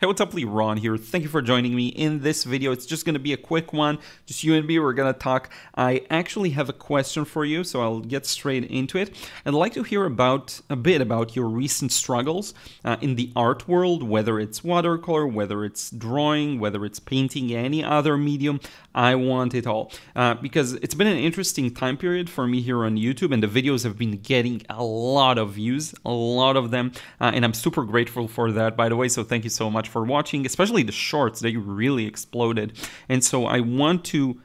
Hey, what's up, Liron here. Thank you for joining me in this video. It's just going to be a quick one, just you and me. We're going to talk. I actually have a question for you, so I'll get straight into it. I'd like to hear a bit about your recent struggles in the art world, whether it's watercolor, whether it's drawing, whether it's painting, any other medium. I want it all because it's been an interesting time period for me here on YouTube, and the videos have been getting a lot of views, a lot of them, and I'm super grateful for that, by the way, so thank you so much for watching, especially the shorts. They really exploded, and so I want to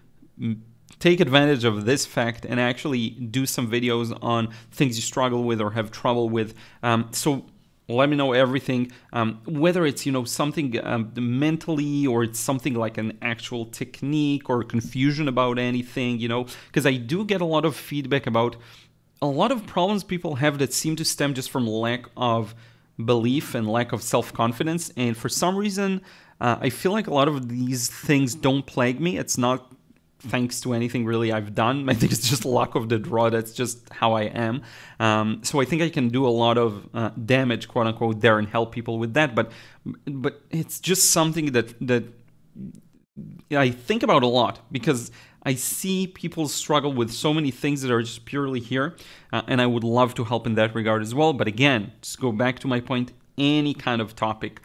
take advantage of this fact and actually do some videos on things you struggle with or have trouble with. So let me know everything, whether it's something mentally, or it's something like an actual technique or confusion about anything, because I do get a lot of feedback about a lot of problems people have that seem to stem just from lack of belief and lack of self-confidence. And for some reason, I feel like a lot of these things don't plague me. It's not thanks to anything really I've done. I think it's just luck of the draw. That's just how I am. So I think I can do a lot of damage, quote unquote, there and help people with that. But it's just something that I think about a lot, because I see people struggle with so many things that are just purely here, and I would love to help in that regard as well. But again, just go back to my point, any kind of topic,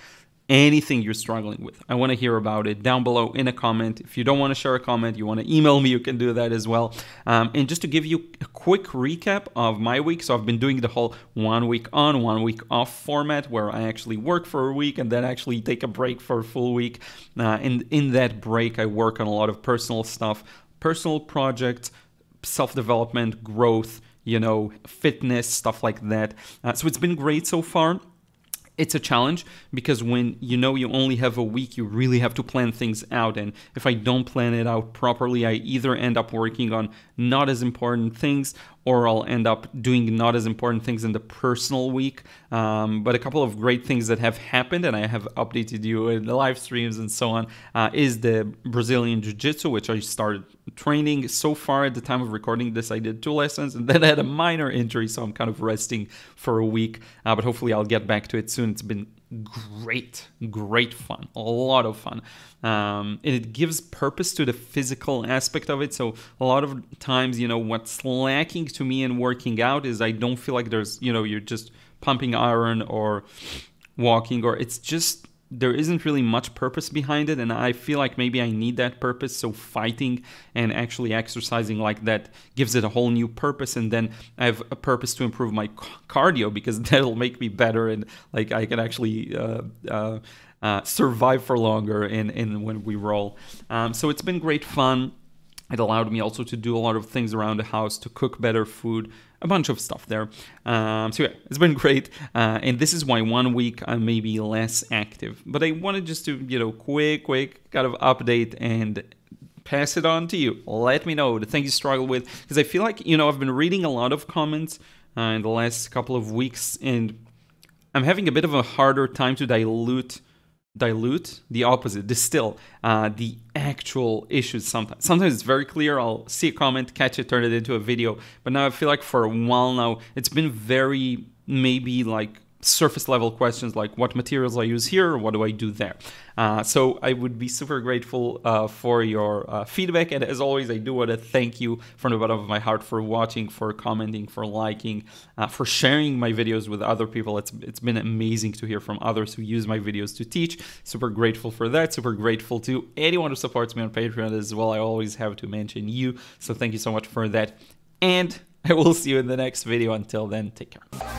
anything you're struggling with, I want to hear about it down below in a comment. If you don't want to share a comment, you want to email me, you can do that as well. And just to give you a quick recap of my week, so I've been doing the whole 1 week on, 1 week off format, where I actually work for a week and then actually take a break for a full week. And in that break, I work on a lot of personal stuff, personal projects, self-development, growth, fitness, stuff like that. So it's been great so far. It's a challenge because when you only have a week, you really have to plan things out. And if I don't plan it out properly, I either end up working on not as important things, or I'll end up doing not as important things in the personal week. But a couple of great things that have happened, and I have updated you in the live streams and so on, is the Brazilian Jiu-Jitsu, which I started training. So far at the time of recording this, I did 2 lessons, and then I had a minor injury, so I'm kind of resting for a week. But hopefully I'll get back to it soon. It's been great fun, a lot of fun, and it gives purpose to the physical aspect of it. So a lot of times, what's lacking to me in working out is I don't feel like there's, you're just pumping iron or walking, or it's just, there isn't really much purpose behind it, and I feel like maybe I need that purpose. So fighting and actually exercising like that gives it a whole new purpose, and then I have a purpose to improve my cardio, because that'll make me better, and like I can actually survive for longer in when we roll. So it's been great fun. It allowed me also to do a lot of things around the house, to cook better food, a bunch of stuff there. So yeah, it's been great. And this is why 1 week I may be less active. But I wanted just to, quick kind of update and pass it on to you. Let me know the things you struggle with. Because I feel like, I've been reading a lot of comments in the last couple of weeks, and I'm having a bit of a harder time to dilute the opposite, distill the actual issues. Sometimes it's very clear. I'll see a comment, catch it, turn it into a video. But now I feel like for a while now, it's been very maybe like surface level questions, like what materials I use here, or what do I do there. So I would be super grateful for your feedback, and as always, I do want to thank you from the bottom of my heart for watching, for commenting, for liking, for sharing my videos with other people. It's been amazing to hear from others who use my videos to teach. Super grateful for that. Super grateful to anyone who supports me on Patreon as well. I always have to mention you, so thank you so much for that, and I will see you in the next video. Until then, take care.